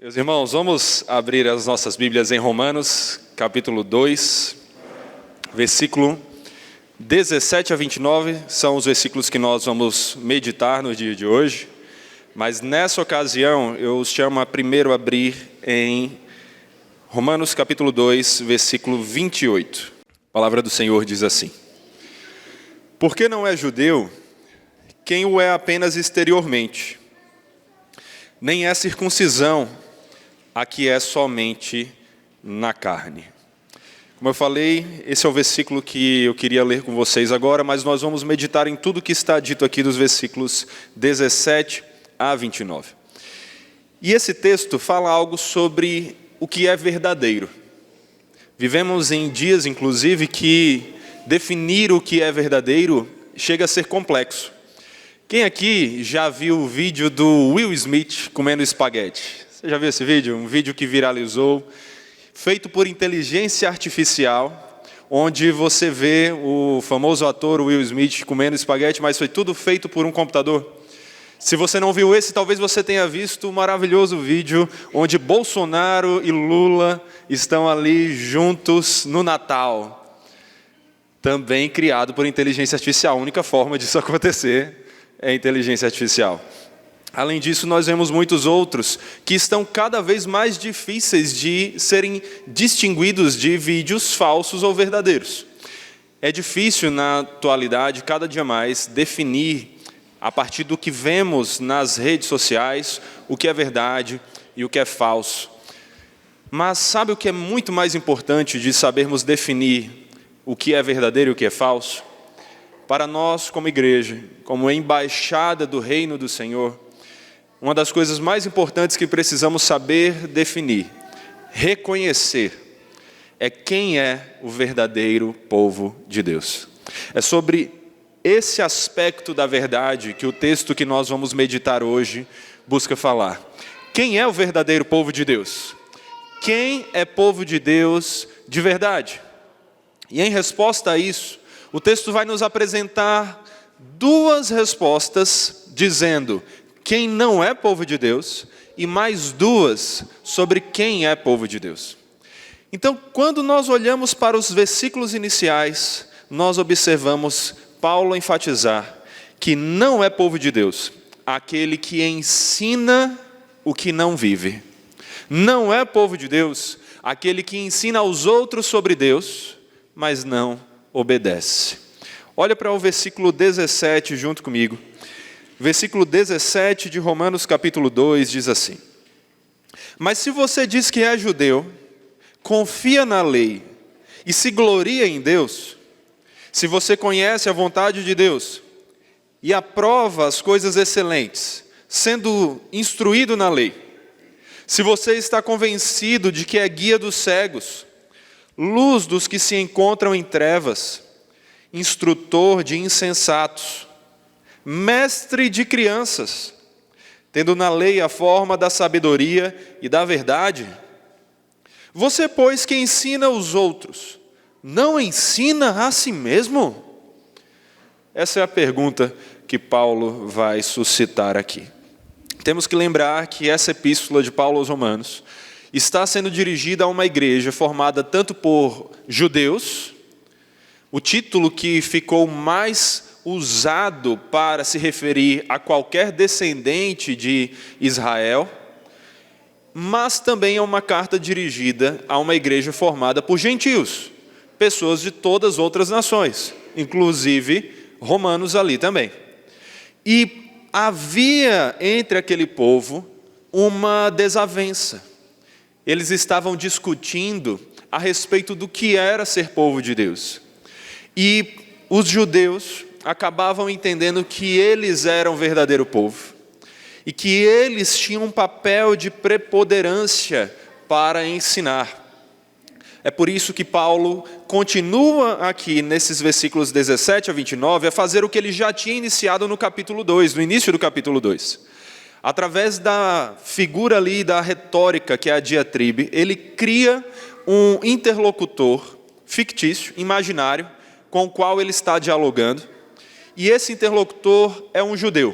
Meus irmãos, vamos abrir as nossas Bíblias em Romanos, capítulo 2, versículo 17 a 29, são os versículos que nós vamos meditar no dia de hoje, mas nessa ocasião eu os chamo a primeiro abrir em Romanos capítulo 2, versículo 28. A palavra do Senhor diz assim: Porque não é judeu quem o é apenas exteriormente, nem é circuncisão a que é somente na carne. Como eu falei, esse é o versículo que eu queria ler com vocês agora, mas nós vamos meditar em tudo que está dito aqui dos versículos 17 a 29. E esse texto fala algo sobre o que é verdadeiro. Vivemos em dias, inclusive, que definir o que é verdadeiro chega a ser complexo. Quem aqui já viu o vídeo do Will Smith comendo espaguete? Você já viu esse vídeo? Um vídeo que viralizou, feito por inteligência artificial, onde você vê o famoso ator Will Smith comendo espaguete, mas foi tudo feito por um computador. Se você não viu esse, talvez você tenha visto o maravilhoso vídeo onde Bolsonaro e Lula estão ali juntos no Natal. Também criado por inteligência artificial. A única forma disso acontecer é inteligência artificial. Além disso, nós vemos muitos outros que estão cada vez mais difíceis de serem distinguidos de vídeos falsos ou verdadeiros. É difícil, na atualidade, cada dia mais, definir, a partir do que vemos nas redes sociais, o que é verdade e o que é falso. Mas sabe o que é muito mais importante de sabermos definir o que é verdadeiro e o que é falso? Para nós, como igreja, como embaixada do reino do Senhor, uma das coisas mais importantes que precisamos saber definir, reconhecer, é quem é o verdadeiro povo de Deus. É sobre esse aspecto da verdade que o texto que nós vamos meditar hoje busca falar. Quem é o verdadeiro povo de Deus? Quem é povo de Deus de verdade? E em resposta a isso, o texto vai nos apresentar duas respostas, dizendo quem não é povo de Deus, e mais duas sobre quem é povo de Deus. Então, quando nós olhamos para os versículos iniciais, nós observamos Paulo enfatizar que não é povo de Deus aquele que ensina o que não vive. Não é povo de Deus aquele que ensina aos outros sobre Deus, mas não obedece. Olha para o versículo 17 junto comigo. Versículo 17 de Romanos capítulo 2 diz assim: Mas se você diz que é judeu, confia na lei e se gloria em Deus, se você conhece a vontade de Deus e aprova as coisas excelentes, sendo instruído na lei, se você está convencido de que é guia dos cegos, luz dos que se encontram em trevas, instrutor de insensatos, mestre de crianças, tendo na lei a forma da sabedoria e da verdade, você, pois, que ensina os outros, não ensina a si mesmo? Essa é a pergunta que Paulo vai suscitar aqui. Temos que lembrar que essa epístola de Paulo aos Romanos está sendo dirigida a uma igreja formada tanto por judeus, o título que ficou mais usado para se referir a qualquer descendente de Israel, mas também é uma carta dirigida a uma igreja formada por gentios, pessoas de todas as outras nações, inclusive romanos ali também. E havia entre aquele povo uma desavença. Eles estavam discutindo a respeito do que era ser povo de Deus. E os judeus acabavam entendendo que eles eram o verdadeiro povo e que eles tinham um papel de preponderância para ensinar. É por isso que Paulo continua aqui nesses versículos 17 a 29 a fazer o que ele já tinha iniciado no capítulo 2, no início do capítulo 2. Através da figura ali da retórica, que é a diatribe, ele cria um interlocutor fictício, imaginário, com o qual ele está dialogando. E esse interlocutor é um judeu.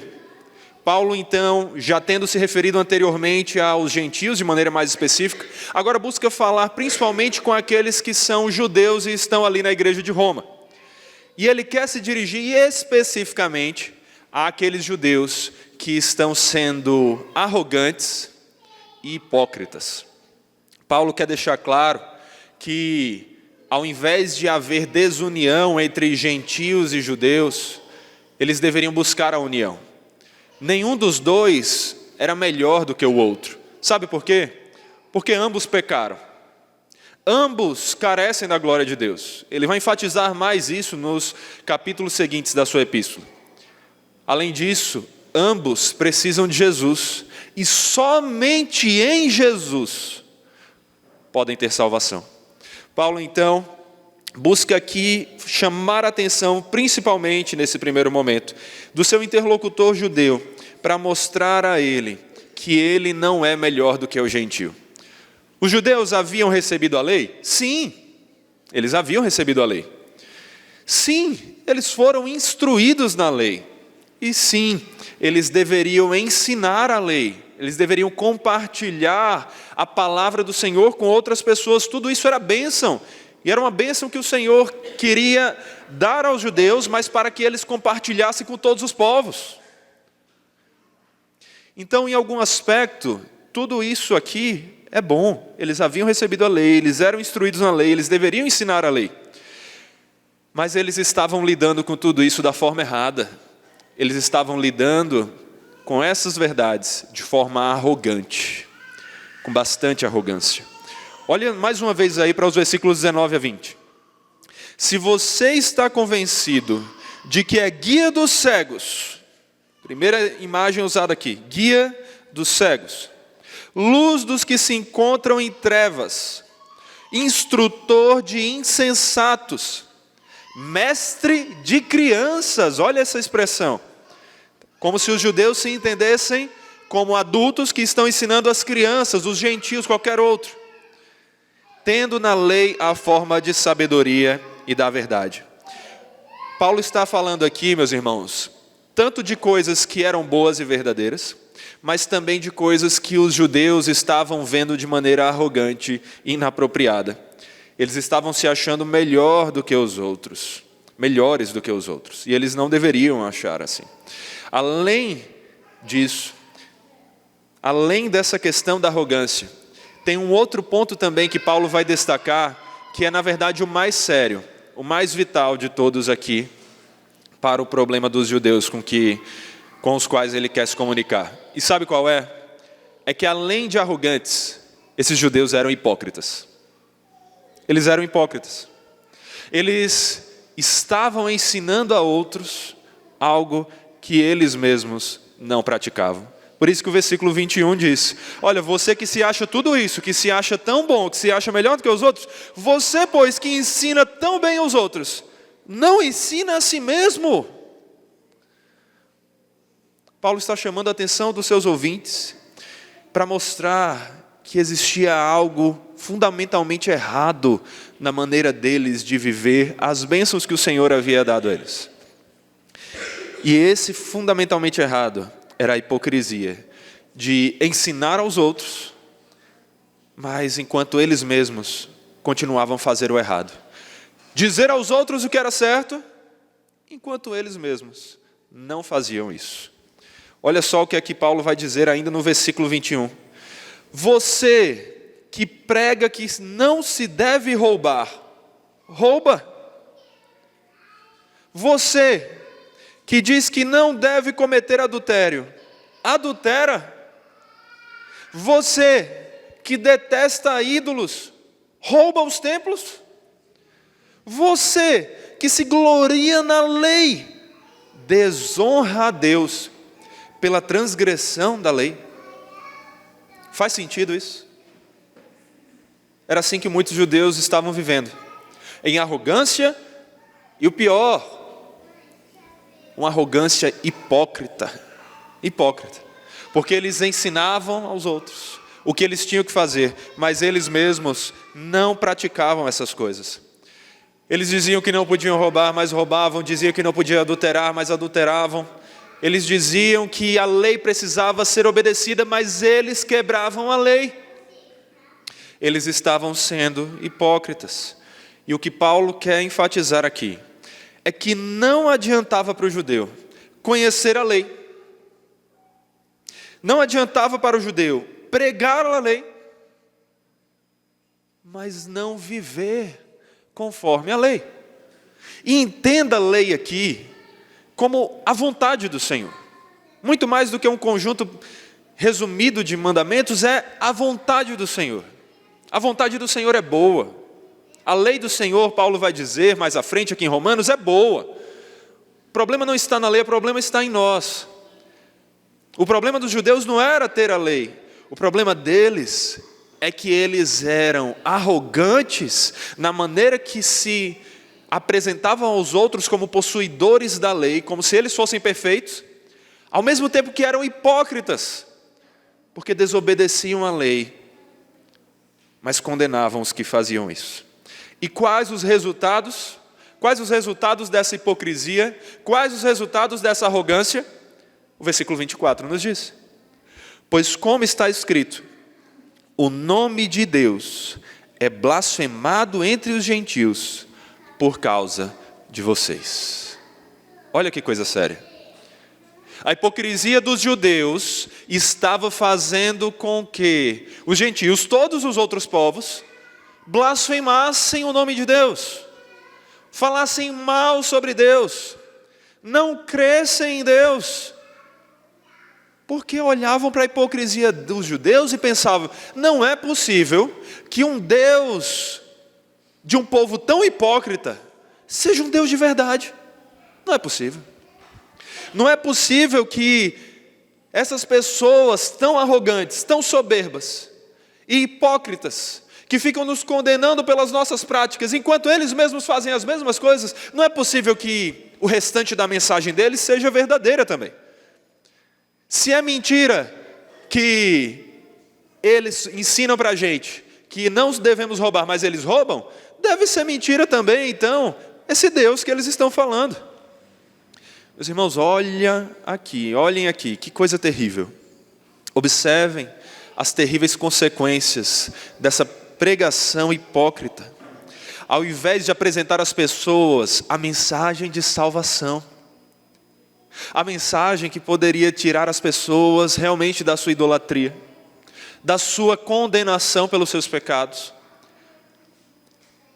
Paulo, então, já tendo se referido anteriormente aos gentios de maneira mais específica, agora busca falar principalmente com aqueles que são judeus e estão ali na igreja de Roma. E ele quer se dirigir especificamente àqueles judeus que estão sendo arrogantes e hipócritas. Paulo quer deixar claro que, ao invés de haver desunião entre gentios e judeus, eles deveriam buscar a união. Nenhum dos dois era melhor do que o outro. Sabe por quê? Porque ambos pecaram. Ambos carecem da glória de Deus. Ele vai enfatizar mais isso nos capítulos seguintes da sua epístola. Além disso, ambos precisam de Jesus. E somente em Jesus podem ter salvação. Paulo, então, busca aqui chamar a atenção, principalmente nesse primeiro momento, do seu interlocutor judeu, para mostrar a ele que ele não é melhor do que o gentio. Os judeus haviam recebido a lei? Sim, eles haviam recebido a lei. Sim, eles foram instruídos na lei. E sim, eles deveriam ensinar a lei. Eles deveriam compartilhar a palavra do Senhor com outras pessoas. Tudo isso era bênção. E era uma bênção que o Senhor queria dar aos judeus, mas para que eles compartilhassem com todos os povos. Então, em algum aspecto, tudo isso aqui é bom. Eles haviam recebido a lei, eles eram instruídos na lei, eles deveriam ensinar a lei. Mas eles estavam lidando com tudo isso da forma errada. Eles estavam lidando com essas verdades de forma arrogante, com bastante arrogância. Olha mais uma vez aí para os versículos 19 a 20. Se você está convencido de que é guia dos cegos, primeira imagem usada aqui, guia dos cegos, luz dos que se encontram em trevas, instrutor de insensatos, mestre de crianças, olha essa expressão, como se os judeus se entendessem como adultos que estão ensinando as crianças, os gentios, qualquer outro, tendo na lei a forma de sabedoria e da verdade. Paulo está falando aqui, meus irmãos, tanto de coisas que eram boas e verdadeiras, mas também de coisas que os judeus estavam vendo de maneira arrogante e inapropriada. Eles estavam se achando melhor do que os outros, melhores do que os outros, e eles não deveriam achar assim. Além disso, além dessa questão da arrogância, tem um outro ponto também que Paulo vai destacar, que é na verdade o mais sério, o mais vital de todos aqui, para o problema dos judeus com os quais ele quer se comunicar. E sabe qual é? É que além de arrogantes, esses judeus eram hipócritas. Eles eram hipócritas. Eles estavam ensinando a outros algo que eles mesmos não praticavam. Por isso que o versículo 21 diz, olha, você que se acha tudo isso, que se acha tão bom, que se acha melhor do que os outros, você, pois, que ensina tão bem os outros, não ensina a si mesmo. Paulo está chamando a atenção dos seus ouvintes para mostrar que existia algo fundamentalmente errado na maneira deles de viver as bênçãos que o Senhor havia dado a eles. E esse fundamentalmente errado era a hipocrisia de ensinar aos outros, mas enquanto eles mesmos continuavam a fazer o errado. Dizer aos outros o que era certo, enquanto eles mesmos não faziam isso. Olha só o que aqui Paulo vai dizer ainda no versículo 21. Você que prega que não se deve roubar, rouba. Você que diz que não deve cometer adultério, adultera. Você que detesta ídolos, rouba os templos. Você que se gloria na lei, desonra a Deus pela transgressão da lei. Faz sentido isso? Era assim que muitos judeus estavam vivendo, em arrogância e o pior, uma arrogância hipócrita, porque eles ensinavam aos outros o que eles tinham que fazer, mas eles mesmos não praticavam essas coisas. Eles diziam que não podiam roubar, mas roubavam, diziam que não podiam adulterar, mas adulteravam. Eles diziam que a lei precisava ser obedecida, mas eles quebravam a lei. Eles estavam sendo hipócritas. E o que Paulo quer enfatizar aqui é que não adiantava para o judeu conhecer a lei. Não adiantava para o judeu pregar a lei, mas não viver conforme a lei. E entenda a lei aqui como a vontade do Senhor. Muito mais do que um conjunto resumido de mandamentos, é a vontade do Senhor. A vontade do Senhor é boa. A lei do Senhor, Paulo vai dizer mais à frente aqui em Romanos, é boa. O problema não está na lei, o problema está em nós. O problema dos judeus não era ter a lei. O problema deles é que eles eram arrogantes na maneira que se apresentavam aos outros como possuidores da lei, como se eles fossem perfeitos, ao mesmo tempo que eram hipócritas, porque desobedeciam a lei, mas condenavam os que faziam isso. E quais os resultados? Quais os resultados dessa hipocrisia? Quais os resultados dessa arrogância? O versículo 24 nos diz: pois como está escrito, o nome de Deus é blasfemado entre os gentios por causa de vocês. Olha que coisa séria. A hipocrisia dos judeus estava fazendo com que os gentios, todos os outros povos, blasfemassem o nome de Deus, falassem mal sobre Deus, não crescem em Deus, porque olhavam para a hipocrisia dos judeus e pensavam, não é possível que um Deus de um povo tão hipócrita seja um Deus de verdade. Não é possível. Não é possível que essas pessoas tão arrogantes, tão soberbas e hipócritas, que ficam nos condenando pelas nossas práticas, enquanto eles mesmos fazem as mesmas coisas, não é possível que o restante da mensagem deles seja verdadeira também. Se é mentira que eles ensinam para a gente que não devemos roubar, mas eles roubam, deve ser mentira também, então, esse Deus que eles estão falando. Meus irmãos, olhem aqui, que coisa terrível. Observem as terríveis consequências dessa pregação hipócrita. Ao invés de apresentar às pessoas a mensagem de salvação, a mensagem que poderia tirar as pessoas realmente da sua idolatria, da sua condenação pelos seus pecados,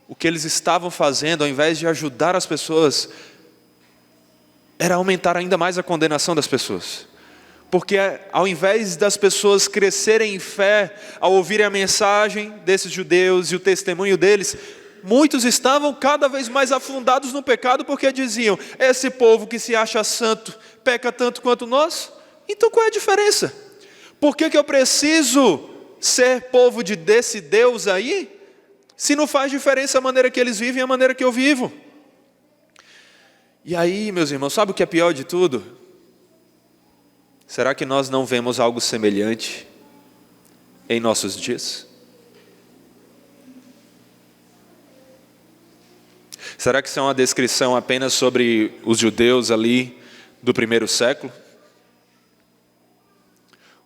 o que eles estavam fazendo, ao invés de ajudar as pessoas, era aumentar ainda mais a condenação das pessoas. Porque ao invés das pessoas crescerem em fé, ao ouvirem a mensagem desses judeus e o testemunho deles, muitos estavam cada vez mais afundados no pecado, porque diziam, esse povo que se acha santo, peca tanto quanto nós, então qual é a diferença? Por que eu preciso ser povo desse Deus aí, se não faz diferença a maneira que eles vivem e a maneira que eu vivo? E aí, meus irmãos, sabe o que é pior de tudo? Será que nós não vemos algo semelhante em nossos dias? Será que isso é uma descrição apenas sobre os judeus ali do primeiro século?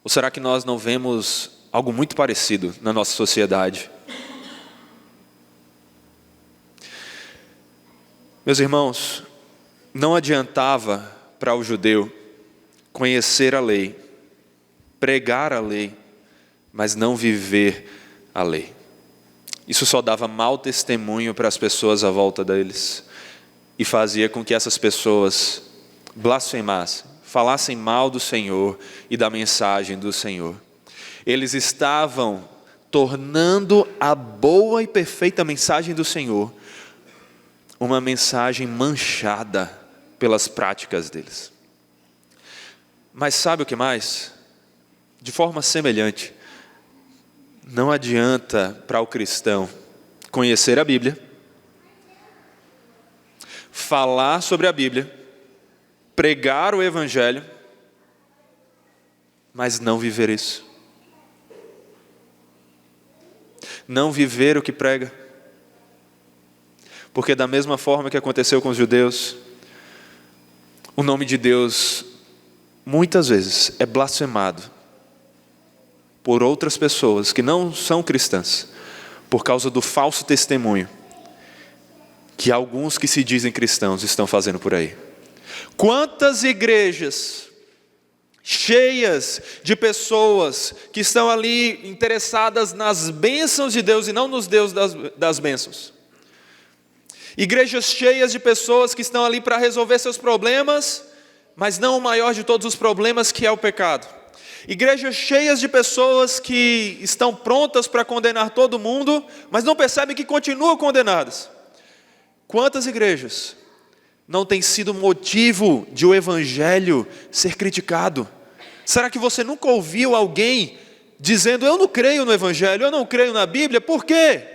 Ou será que nós não vemos algo muito parecido na nossa sociedade? Meus irmãos, não adiantava para o judeu conhecer a lei, pregar a lei, mas não viver a lei. Isso só dava mau testemunho para as pessoas à volta deles e fazia com que essas pessoas blasfemassem, falassem mal do Senhor e da mensagem do Senhor. Eles estavam tornando a boa e perfeita mensagem do Senhor uma mensagem manchada pelas práticas deles. Mas sabe o que mais? De forma semelhante, não adianta para o cristão conhecer a Bíblia, falar sobre a Bíblia, pregar o Evangelho, mas não viver isso. Não viver o que prega. Porque da mesma forma que aconteceu com os judeus, o nome de Deus muitas vezes é blasfemado por outras pessoas que não são cristãs, por causa do falso testemunho que alguns que se dizem cristãos estão fazendo por aí. Quantas igrejas cheias de pessoas que estão ali interessadas nas bênçãos de Deus e não nos Deus das bênçãos. Igrejas cheias de pessoas que estão ali para resolver seus problemas, mas não o maior de todos os problemas, que é o pecado. Igrejas cheias de pessoas que estão prontas para condenar todo mundo, mas não percebem que continuam condenadas. Quantas igrejas não têm sido motivo de o evangelho ser criticado? Será que você nunca ouviu alguém dizendo: eu não creio no evangelho, eu não creio na Bíblia? Por quê?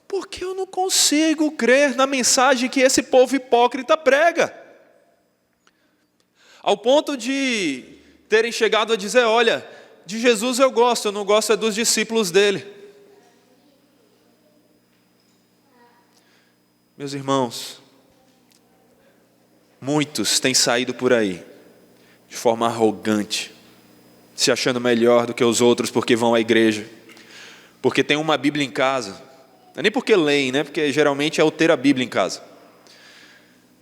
Porque eu não consigo crer na mensagem que esse povo hipócrita prega. Ao ponto de terem chegado a dizer: olha, de Jesus eu gosto, eu não gosto é dos discípulos dele. Meus irmãos, muitos têm saído por aí de forma arrogante, se achando melhor do que os outros porque vão à igreja, porque tem uma Bíblia em casa. Não é nem porque leem, né? Porque geralmente é o ter a Bíblia em casa.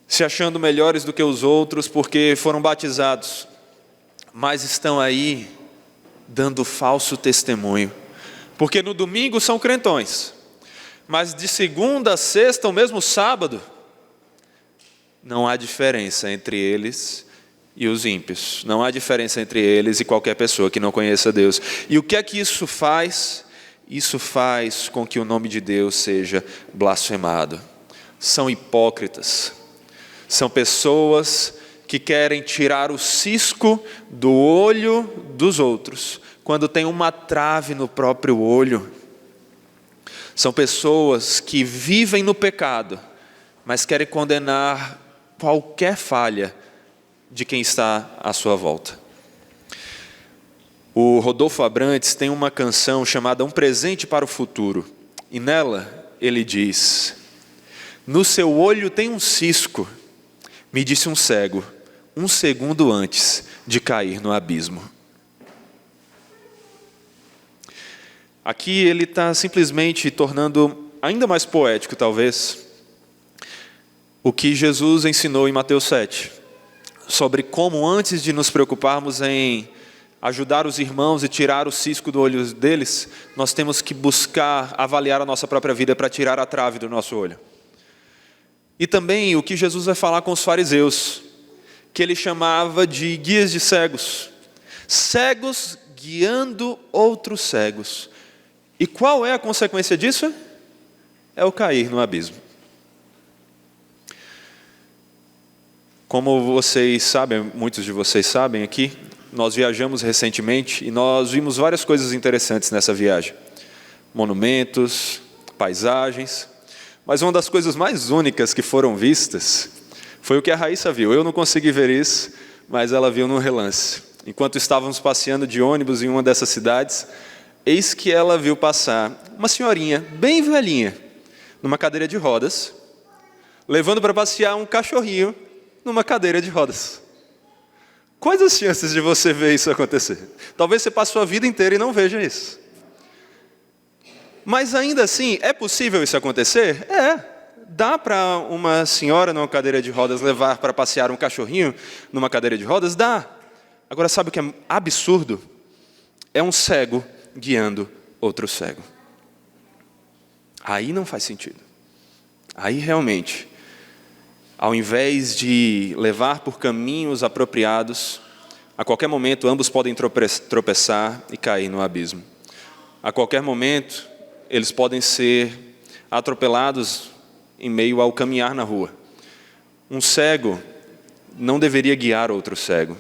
Se achando melhores do que os outros porque foram batizados, mas estão aí dando falso testemunho. Porque no domingo são crentões, mas de segunda a sexta, ou mesmo sábado, não há diferença entre eles e os ímpios. Não há diferença entre eles e qualquer pessoa que não conheça Deus. E o que é que isso faz? Isso faz com que o nome de Deus seja blasfemado. São hipócritas. São pessoas que querem tirar o cisco do olho dos outros, quando tem uma trave no próprio olho. São pessoas que vivem no pecado, mas querem condenar qualquer falha de quem está à sua volta. O Rodolfo Abrantes tem uma canção chamada Um Presente para o Futuro, e nela ele diz: no seu olho tem um cisco, me disse um cego, um segundo antes de cair no abismo. Aqui ele está simplesmente tornando ainda mais poético, talvez, o que Jesus ensinou em Mateus 7, sobre como antes de nos preocuparmos em ajudar os irmãos e tirar o cisco do olho deles, nós temos que buscar avaliar a nossa própria vida para tirar a trave do nosso olho. E também o que Jesus vai falar com os fariseus, que ele chamava de guias de cegos. Cegos guiando outros cegos. E qual é a consequência disso? É o cair no abismo. Como vocês sabem, muitos de vocês sabem aqui, nós viajamos recentemente e nós vimos várias coisas interessantes nessa viagem. Monumentos, paisagens. Mas uma das coisas mais únicas que foram vistas foi o que a Raíssa viu. Eu não consegui ver isso, mas ela viu num relance. Enquanto estávamos passeando de ônibus em uma dessas cidades, eis que ela viu passar uma senhorinha bem velhinha, numa cadeira de rodas, levando para passear um cachorrinho numa cadeira de rodas. Quais as chances de você ver isso acontecer? Talvez você passe a sua vida inteira e não veja isso. Mas ainda assim, é possível isso acontecer? É. Dá para uma senhora numa cadeira de rodas levar para passear um cachorrinho numa cadeira de rodas? Dá. Agora, sabe o que é absurdo? É um cego guiando outro cego. Aí não faz sentido. Aí realmente, ao invés de levar por caminhos apropriados, a qualquer momento ambos podem tropeçar e cair no abismo. A qualquer momento, eles podem ser atropelados em meio ao caminhar na rua. Um cego não deveria guiar outro cego.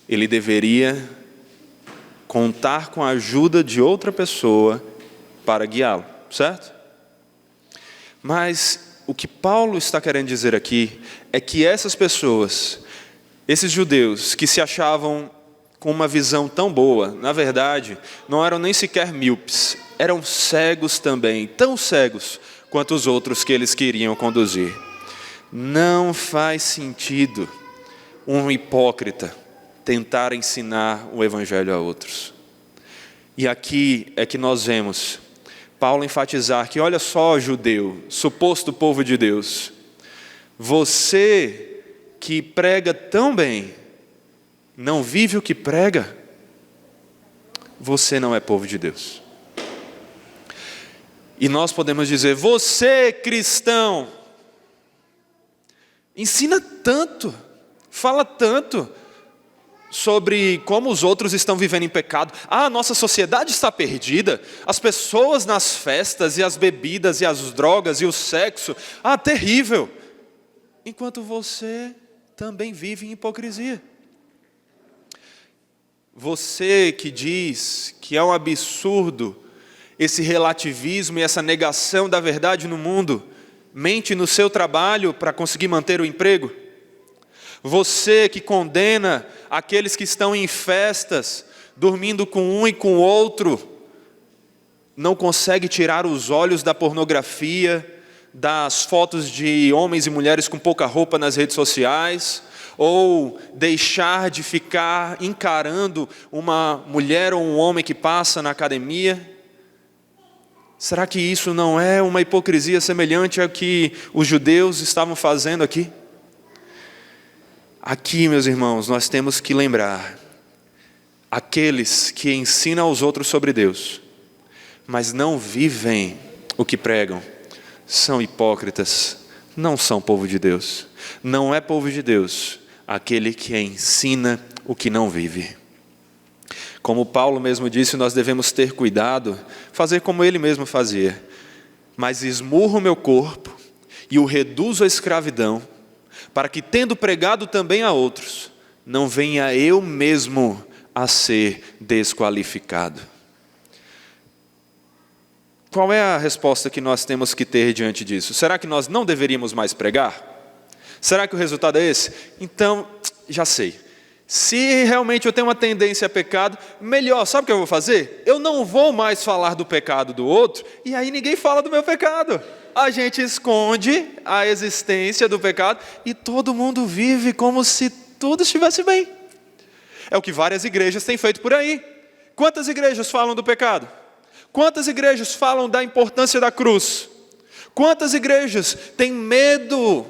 Ele deveria contar com a ajuda de outra pessoa para guiá-lo, certo? Mas o que Paulo está querendo dizer aqui é que essas pessoas, esses judeus que se achavam com uma visão tão boa, na verdade, não eram nem sequer míopes, eram cegos também, tão cegos quanto os outros que eles queriam conduzir. Não faz sentido um hipócrita tentar ensinar o evangelho a outros. E aqui é que nós vemos Paulo enfatizar que, olha só, judeu, suposto povo de Deus, você que prega tão bem, não vive o que prega, você não é povo de Deus. E nós podemos dizer, você cristão, ensina tanto, fala tanto sobre como os outros estão vivendo em pecado. A nossa sociedade está perdida, as pessoas nas festas e as bebidas e as drogas e o sexo, terrível. Enquanto você também vive em hipocrisia. Você que diz que é um absurdo esse relativismo e essa negação da verdade no mundo, mente no seu trabalho para conseguir manter o emprego. Você que condena aqueles que estão em festas, dormindo com um e com o outro, não consegue tirar os olhos da pornografia, das fotos de homens e mulheres com pouca roupa nas redes sociais, ou deixar de ficar encarando uma mulher ou um homem que passa na academia. Será que isso não é uma hipocrisia semelhante ao que os judeus estavam fazendo aqui? Aqui, meus irmãos, nós temos que lembrar, aqueles que ensinam aos outros sobre Deus, mas não vivem o que pregam, são hipócritas, não são povo de Deus. Não é povo de Deus aquele que ensina o que não vive. Como Paulo mesmo disse, nós devemos ter cuidado, fazer como ele mesmo fazia. Mas esmurro o meu corpo e o reduzo à escravidão, para que, tendo pregado também a outros, não venha eu mesmo a ser desqualificado. Qual é a resposta que nós temos que ter diante disso? Será que nós não deveríamos mais pregar? Será que o resultado é esse? Então, já sei. Se realmente eu tenho uma tendência a pecado, melhor, sabe o que eu vou fazer? Eu não vou mais falar do pecado do outro, e aí ninguém fala do meu pecado. A gente esconde a existência do pecado, e todo mundo vive como se tudo estivesse bem. É o que várias igrejas têm feito por aí. Quantas igrejas falam do pecado? Quantas igrejas falam da importância da cruz? Quantas igrejas têm medo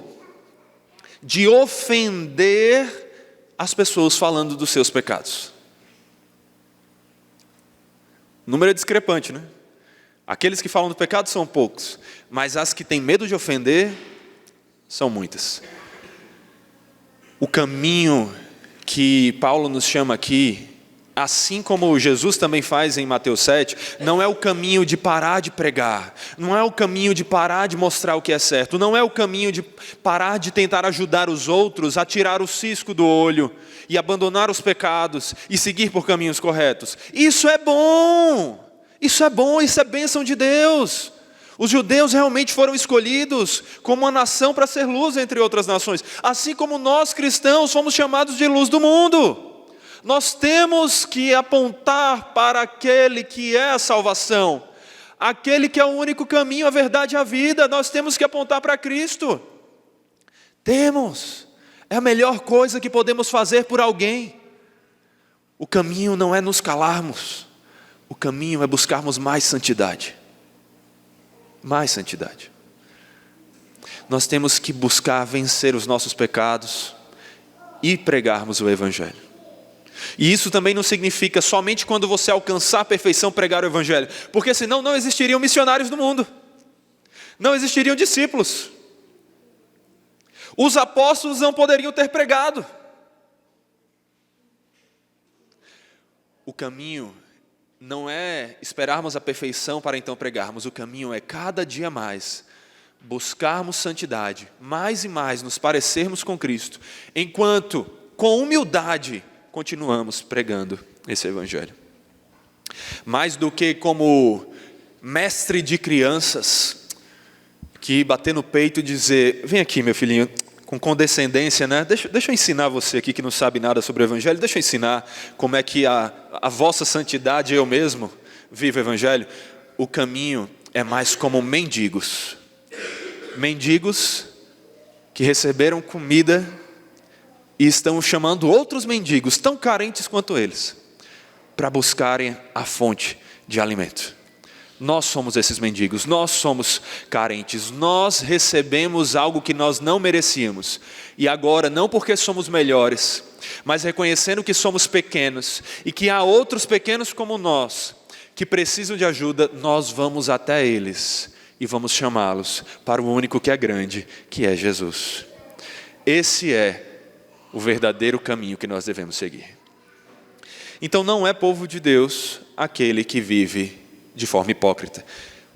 de ofender as pessoas falando dos seus pecados? O número é discrepante, né? Aqueles que falam do pecado são poucos, mas as que têm medo de ofender são muitas. O caminho que Paulo nos chama aqui, assim como Jesus também faz em Mateus 7, não é o caminho de parar de pregar, não é o caminho de parar de mostrar o que é certo, não é o caminho de parar de tentar ajudar os outros a tirar o cisco do olho e abandonar os pecados e seguir por caminhos corretos. Isso é bom, isso é bênção de Deus. Os judeus realmente foram escolhidos como uma nação para ser luz entre outras nações, assim como nós cristãos fomos chamados de luz do mundo. Nós temos que apontar para aquele que é a salvação, aquele que é o único caminho, a verdade e a vida. Nós temos que apontar para Cristo. É a melhor coisa que podemos fazer por alguém. O caminho não é nos calarmos, o caminho é buscarmos mais santidade. Mais santidade. Nós temos que buscar vencer os nossos pecados e pregarmos o Evangelho. E isso também não significa somente quando você alcançar a perfeição pregar o Evangelho, porque senão não existiriam missionários no mundo, não existiriam discípulos, os apóstolos não poderiam ter pregado. O caminho não é esperarmos a perfeição para então pregarmos, o caminho é cada dia mais buscarmos santidade, mais e mais nos parecermos com Cristo, enquanto com humildade continuamos pregando esse Evangelho. Mais do que como mestre de crianças, que bater no peito e dizer, vem aqui meu filhinho, com condescendência, né? Deixa eu ensinar você aqui que não sabe nada sobre o Evangelho, deixa eu ensinar como é que a vossa santidade, eu mesmo, vivo o Evangelho. O caminho é mais como mendigos que receberam comida e estão chamando outros mendigos, tão carentes quanto eles, para buscarem a fonte de alimento. Nós somos esses mendigos, nós somos carentes, nós recebemos algo que nós não merecíamos. E agora, não porque somos melhores, mas reconhecendo que somos pequenos e que há outros pequenos como nós, que precisam de ajuda, nós vamos até eles e vamos chamá-los para o único que é grande, que é Jesus. Esse é o verdadeiro caminho que nós devemos seguir. Então não é povo de Deus aquele que vive de forma hipócrita.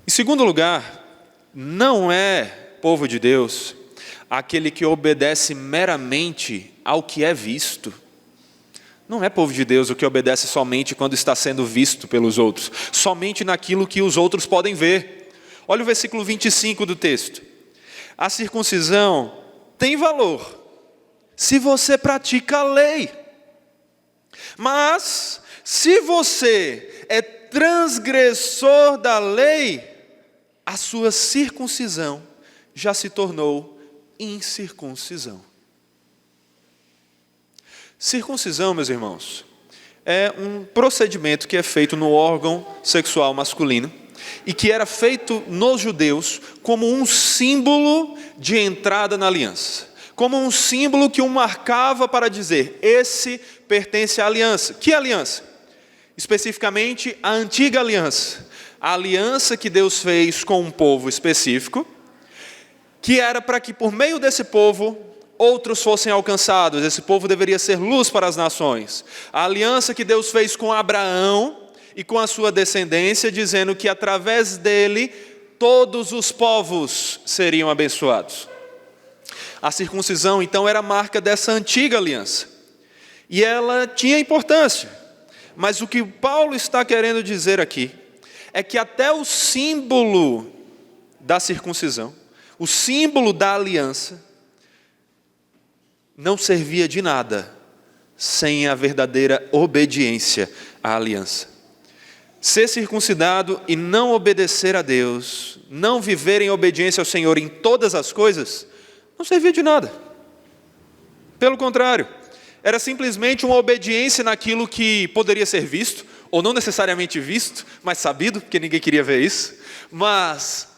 Em segundo lugar, não é povo de Deus aquele que obedece meramente ao que é visto. Não é povo de Deus o que obedece somente quando está sendo visto pelos outros, somente naquilo que os outros podem ver. Olha o versículo 25 do texto. A circuncisão tem valor se você pratica a lei. Mas se você é transgressor da lei, a sua circuncisão já se tornou incircuncisão. Circuncisão, meus irmãos, é um procedimento que é feito no órgão sexual masculino e que era feito nos judeus como um símbolo de entrada na aliança, como um símbolo que o marcava para dizer: esse pertence à aliança. Que aliança? Especificamente a antiga aliança, a aliança que Deus fez com um povo específico, que era para que por meio desse povo outros fossem alcançados. Esse povo deveria ser luz para as nações. A aliança que Deus fez com Abraão e com a sua descendência, dizendo que através dele todos os povos seriam abençoados. A circuncisão então era a marca dessa antiga aliança, e ela tinha importância. Mas o que Paulo está querendo dizer aqui é que até o símbolo da circuncisão, o símbolo da aliança, não servia de nada sem a verdadeira obediência à aliança. Ser circuncidado e não obedecer a Deus, não viver em obediência ao Senhor em todas as coisas, não servia de nada. Pelo contrário, era simplesmente uma obediência naquilo que poderia ser visto, ou não necessariamente visto, mas sabido, porque ninguém queria ver isso, mas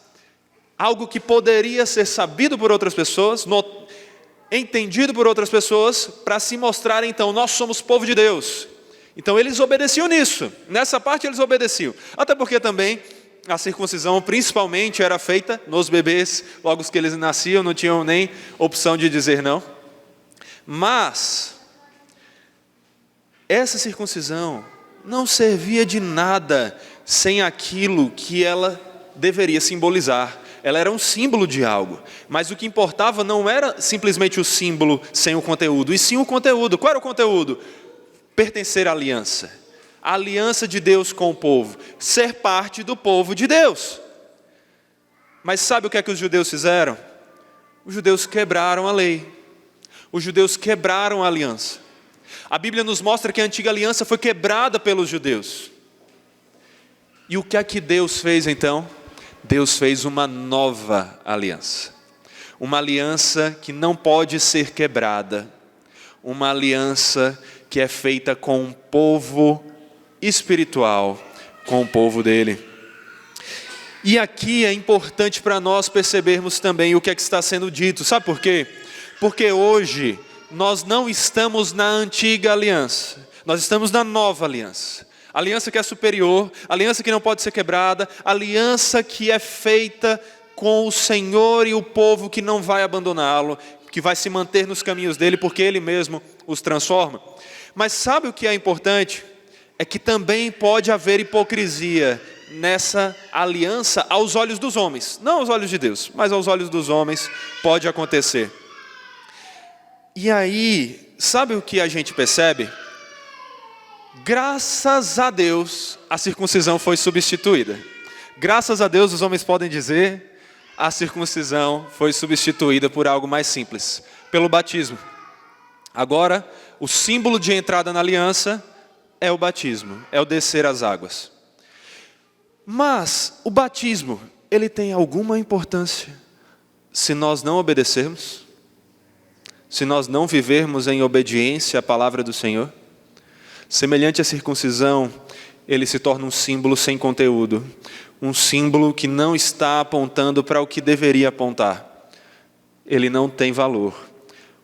algo que poderia ser sabido por outras pessoas, entendido por outras pessoas, para se mostrar então: nós somos povo de Deus. Então eles obedeciam nisso, nessa parte eles obedeciam, até porque também a circuncisão principalmente era feita nos bebês, logo que eles nasciam não tinham nem opção de dizer não. Mas essa circuncisão não servia de nada sem aquilo que ela deveria simbolizar. Ela era um símbolo de algo, mas o que importava não era simplesmente o símbolo sem o conteúdo, e sim o conteúdo. Qual era o conteúdo? Pertencer à aliança, a aliança de Deus com o povo, ser parte do povo de Deus. Mas sabe o que é que os judeus fizeram? Os judeus quebraram a lei, os judeus quebraram a aliança. A Bíblia nos mostra que a antiga aliança foi quebrada pelos judeus. E o que é que Deus fez então? Deus fez uma nova aliança. Uma aliança que não pode ser quebrada. Uma aliança que é feita com um povo espiritual, com o povo dele. E aqui é importante para nós percebermos também o que é que está sendo dito. Sabe por quê? Porque hoje nós não estamos na antiga aliança, nós estamos na nova aliança. Aliança que é superior, aliança que não pode ser quebrada, aliança que é feita com o Senhor e o povo que não vai abandoná-lo, que vai se manter nos caminhos dele, porque ele mesmo os transforma. Mas sabe o que é importante? É que também pode haver hipocrisia nessa aliança aos olhos dos homens, não aos olhos de Deus, mas aos olhos dos homens pode acontecer. E aí, sabe o que a gente percebe? Graças a Deus, a circuncisão foi substituída. Graças a Deus, os homens podem dizer, a circuncisão foi substituída por algo mais simples, pelo batismo. Agora, o símbolo de entrada na aliança é o batismo, é o descer as águas. Mas o batismo, ele tem alguma importância se nós não obedecermos? se nós não vivermos em obediência à palavra do Senhor? Semelhante à circuncisão, ele se torna um símbolo sem conteúdo, um símbolo que não está apontando para o que deveria apontar. Ele não tem valor.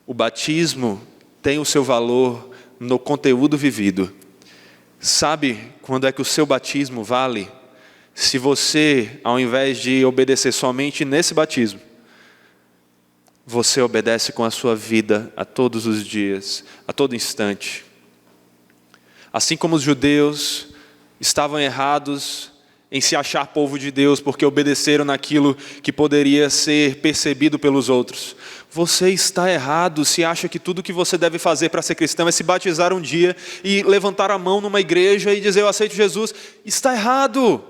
O batismo tem o seu valor no conteúdo vivido. Sabe quando é que o seu batismo vale? Se você, ao invés de obedecer somente nesse batismo, você obedece com a sua vida a todos os dias, a todo instante. Assim como os judeus estavam errados em se achar povo de Deus, porque obedeceram naquilo que poderia ser percebido pelos outros. Você está errado se acha que tudo que você deve fazer para ser cristão é se batizar um dia e levantar a mão numa igreja e dizer eu aceito Jesus. Está errado.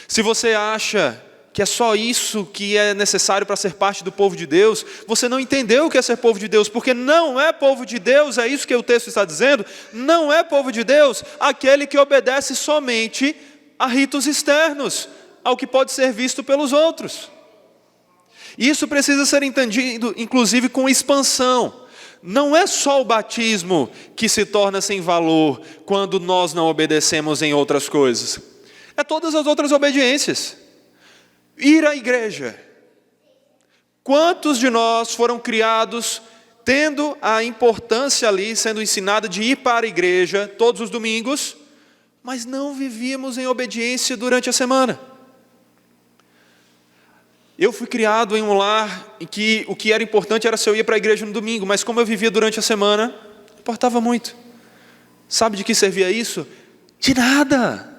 Se você acha que é só isso que é necessário para ser parte do povo de Deus, você não entendeu o que é ser povo de Deus, porque não é povo de Deus, é isso que o texto está dizendo, não é povo de Deus aquele que obedece somente a ritos externos, ao que pode ser visto pelos outros. Isso precisa ser entendido, inclusive, com expansão. Não é só o batismo que se torna sem valor quando nós não obedecemos em outras coisas. É todas as outras obediências. Ir à igreja. Quantos de nós foram criados tendo a importância ali, sendo ensinada de ir para a igreja todos os domingos, mas não vivíamos em obediência durante a semana? Eu fui criado em um lar em que o que era importante era se eu ia para a igreja no domingo, mas como eu vivia durante a semana, não importava muito. Sabe de que servia isso? De nada.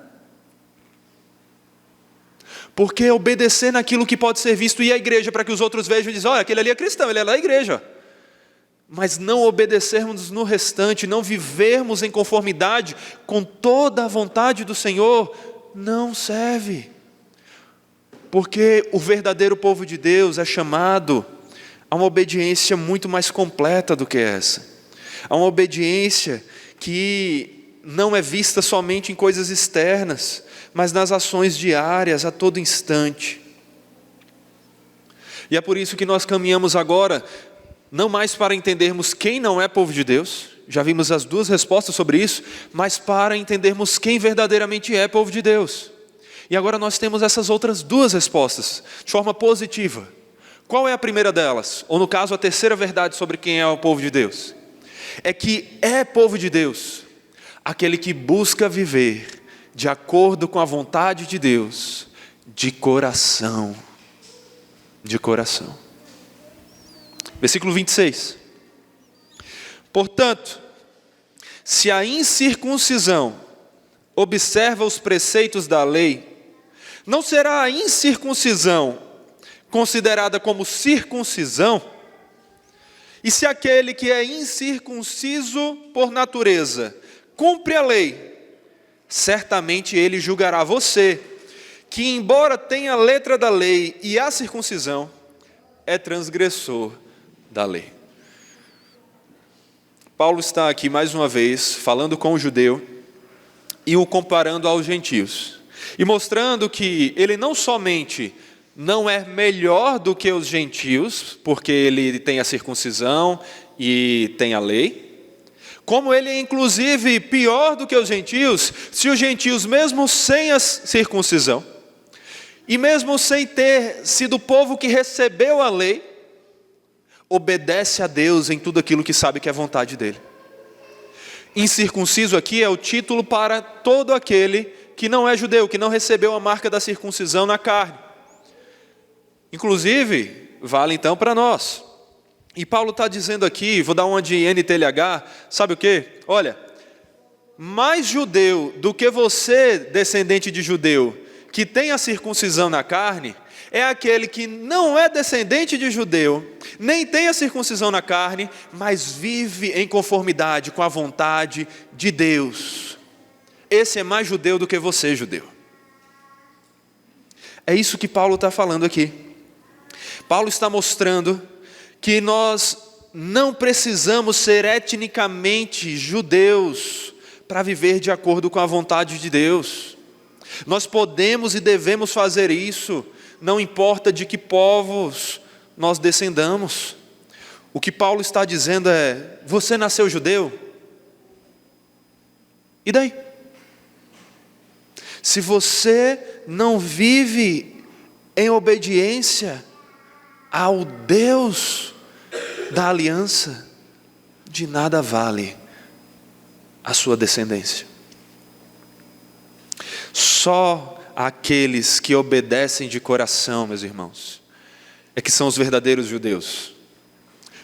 Porque obedecer naquilo que pode ser visto, ir à igreja para que os outros vejam e dizem, olha, aquele ali é cristão, ele é da igreja. Mas não obedecermos no restante, não vivermos em conformidade com toda a vontade do Senhor, não serve. Porque o verdadeiro povo de Deus é chamado a uma obediência muito mais completa do que essa. A uma obediência que não é vista somente em coisas externas, mas nas ações diárias, a todo instante. E é por isso que nós caminhamos agora, não mais para entendermos quem não é povo de Deus, já vimos as duas respostas sobre isso, mas para entendermos quem verdadeiramente é povo de Deus. E agora nós temos essas outras duas respostas, de forma positiva. Qual é a primeira delas? Ou no caso, a terceira verdade sobre quem é o povo de Deus? É que é povo de Deus aquele que busca viver de acordo com a vontade de Deus, de coração. De coração. Versículo 26. Portanto, se a incircuncisão observa os preceitos da lei, não será a incircuncisão considerada como circuncisão? E se aquele que é incircunciso por natureza cumpre a lei, certamente ele julgará você, que embora tenha a letra da lei e a circuncisão, é transgressor da lei. Paulo está aqui mais uma vez falando com o judeu e o comparando aos gentios. E mostrando que ele não somente não é melhor do que os gentios, porque ele tem a circuncisão e tem a lei, como ele é inclusive pior do que os gentios, se os gentios mesmo sem a circuncisão, e mesmo sem ter sido o povo que recebeu a lei, obedece a Deus em tudo aquilo que sabe que é vontade dele. Incircunciso aqui é o título para todo aquele que não é judeu, que não recebeu a marca da circuncisão na carne. Inclusive, vale então para nós. E Paulo está dizendo aqui, vou dar uma de NTLH, sabe o quê? Olha, mais judeu do que você, descendente de judeu, que tem a circuncisão na carne, é aquele que não é descendente de judeu, nem tem a circuncisão na carne, mas vive em conformidade com a vontade de Deus. Esse é mais judeu do que você, judeu. É isso que Paulo está falando aqui. Paulo está mostrando que nós não precisamos ser etnicamente judeus para viver de acordo com a vontade de Deus. Nós podemos e devemos fazer isso, não importa de que povos nós descendamos. O que Paulo está dizendo é: você nasceu judeu? E daí? Se você não vive em obediência ao Deus da aliança, de nada vale a sua descendência. Só aqueles que obedecem de coração, meus irmãos, é que são os verdadeiros judeus.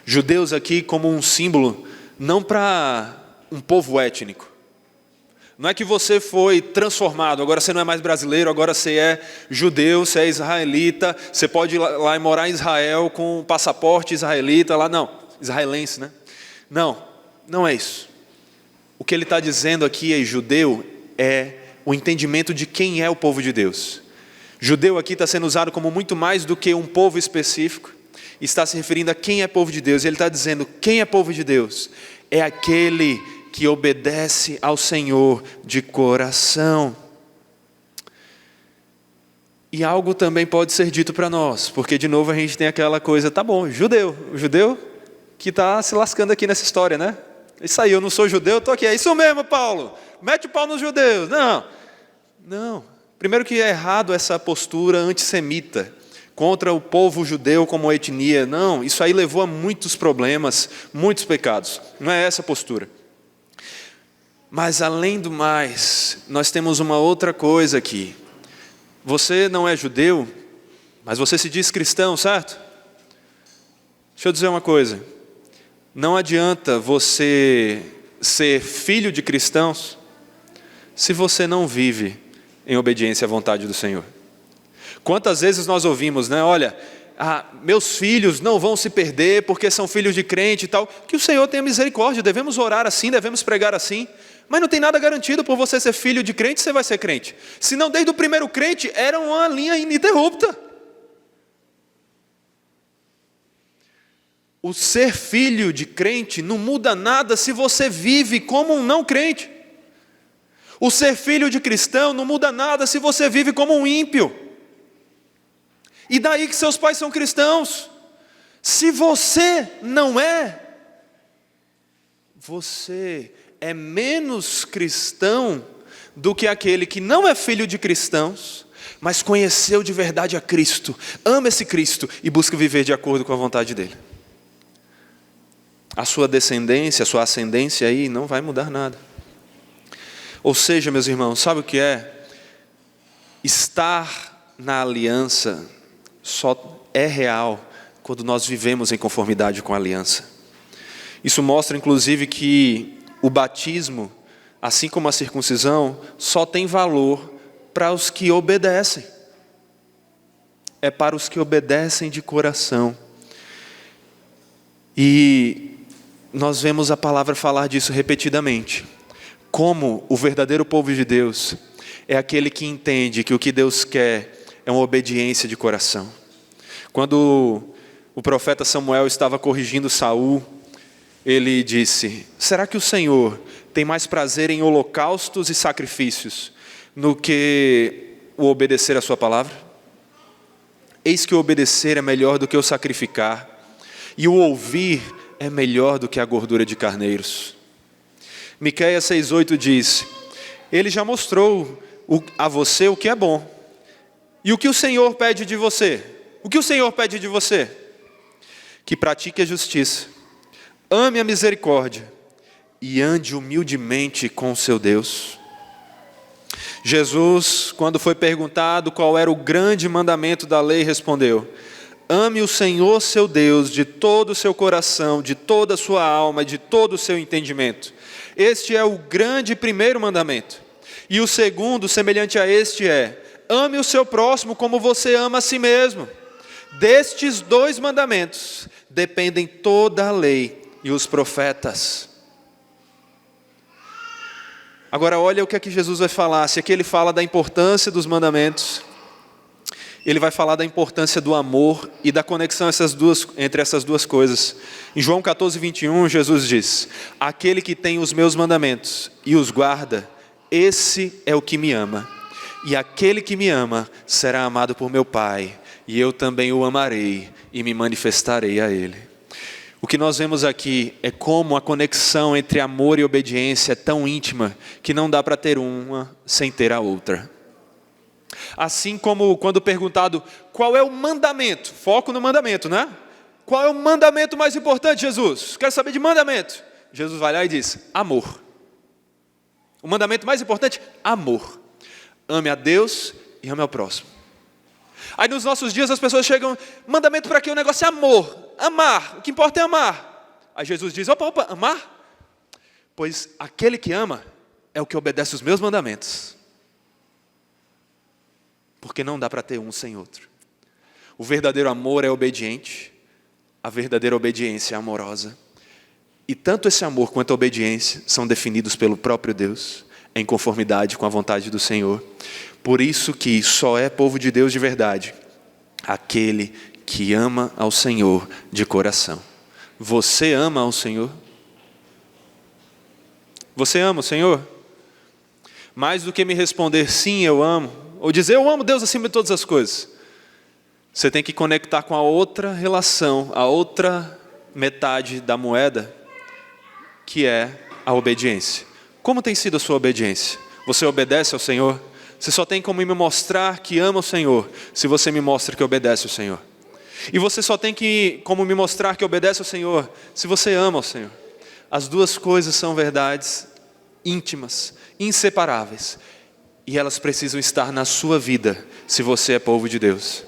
Judeus aqui como um símbolo, não para um povo étnico. Não é que você foi transformado, agora você não é mais brasileiro, agora você é judeu, você é israelita, você pode ir lá e morar em Israel com passaporte israelita, lá não, israelense, né? Não, não é isso. O que ele está dizendo aqui é judeu, é o entendimento de quem é o povo de Deus. Judeu aqui está sendo usado como muito mais do que um povo específico, está se referindo a quem é povo de Deus. Ele está dizendo, quem é povo de Deus? É aquele que obedece ao Senhor de coração. E algo também pode ser dito para nós, porque de novo a gente tem aquela coisa, tá bom, judeu, o judeu que está se lascando aqui nessa história, né? Isso aí, eu não sou judeu, eu estou aqui, é isso mesmo, Paulo, mete o pau nos judeus. Não, primeiro que é errado essa postura antissemita, contra o povo judeu como etnia. Não, isso aí levou a muitos problemas, muitos pecados, não é essa a postura. Mas além do mais, nós temos uma outra coisa aqui. Você não é judeu, mas você se diz cristão, certo? Deixa eu dizer uma coisa. Não adianta você ser filho de cristãos se você não vive em obediência à vontade do Senhor. Quantas vezes nós ouvimos, né? Olha, meus filhos não vão se perder porque são filhos de crente e tal. Que o Senhor tenha misericórdia, devemos orar assim, devemos pregar assim. Mas não tem nada garantido por você ser filho de crente, você vai ser crente. Se não, desde o primeiro crente, era uma linha ininterrupta. O ser filho de crente não muda nada se você vive como um não crente. O ser filho de cristão não muda nada se você vive como um ímpio. E daí que seus pais são cristãos? Se você não é, você é menos cristão do que aquele que não é filho de cristãos, mas conheceu de verdade a Cristo, ama esse Cristo e busca viver de acordo com a vontade dele. A sua descendência, a sua ascendência aí não vai mudar nada. Ou seja, meus irmãos, sabe o que é? Estar na aliança só é real quando nós vivemos em conformidade com a aliança. Isso mostra inclusive que o batismo, assim como a circuncisão, só tem valor para os que obedecem. É para os que obedecem de coração. E nós vemos a palavra falar disso repetidamente. Como o verdadeiro povo de Deus é aquele que entende que o que Deus quer é uma obediência de coração. Quando o profeta Samuel estava corrigindo Saul, ele disse: será que o Senhor tem mais prazer em holocaustos e sacrifícios do que o obedecer a sua palavra? Eis que o obedecer é melhor do que o sacrificar, e o ouvir é melhor do que a gordura de carneiros. Miqueias 6,8 diz: ele já mostrou a você o que é bom. E o que o Senhor pede de você? O que o Senhor pede de você? Que pratique a justiça, ame a misericórdia e ande humildemente com o seu Deus. Jesus, quando foi perguntado qual era o grande mandamento da lei, respondeu: ame o Senhor seu Deus de todo o seu coração, de toda a sua alma, de todo o seu entendimento. Este é o grande primeiro mandamento. E o segundo, semelhante a este, é: ame o seu próximo como você ama a si mesmo. Destes dois mandamentos dependem toda a lei e os profetas. Agora olha o que é que Jesus vai falar. Se aqui ele fala da importância dos mandamentos, ele vai falar da importância do amor e da conexão entre essas duas coisas. Em João 14:21, Jesus diz: aquele que tem os meus mandamentos e os guarda, esse é o que me ama. E aquele que me ama será amado por meu Pai, e eu também o amarei e me manifestarei a ele. O que nós vemos aqui é como a conexão entre amor e obediência é tão íntima que não dá para ter uma sem ter a outra. Assim como quando perguntado qual é o mandamento, foco no mandamento, né? Qual é o mandamento mais importante, Jesus? Quero saber de mandamento. Jesus vai lá e diz, amor. O mandamento mais importante, amor. Ame a Deus e ame ao próximo. Aí nos nossos dias as pessoas chegam, mandamento para quê? O negócio é amor, amar, o que importa é amar. Aí Jesus diz, opa, amar? Pois aquele que ama é o que obedece os meus mandamentos. Porque não dá para ter um sem outro. O verdadeiro amor é obediente, a verdadeira obediência é amorosa. E tanto esse amor quanto a obediência são definidos pelo próprio Deus, em conformidade com a vontade do Senhor. Por isso que só é povo de Deus de verdade aquele que ama ao Senhor de coração. Você ama ao Senhor? Você ama o Senhor? Mais do que me responder sim, eu amo, ou dizer eu amo Deus acima de todas as coisas, você tem que conectar com a outra relação, a outra metade da moeda, que é a obediência. Como tem sido a sua obediência? Você obedece ao Senhor? Você só tem como me mostrar que ama o Senhor se você me mostra que obedece ao Senhor. E você só tem como me mostrar que obedece ao Senhor se você ama ao Senhor. As duas coisas são verdades íntimas, inseparáveis. E elas precisam estar na sua vida se você é povo de Deus.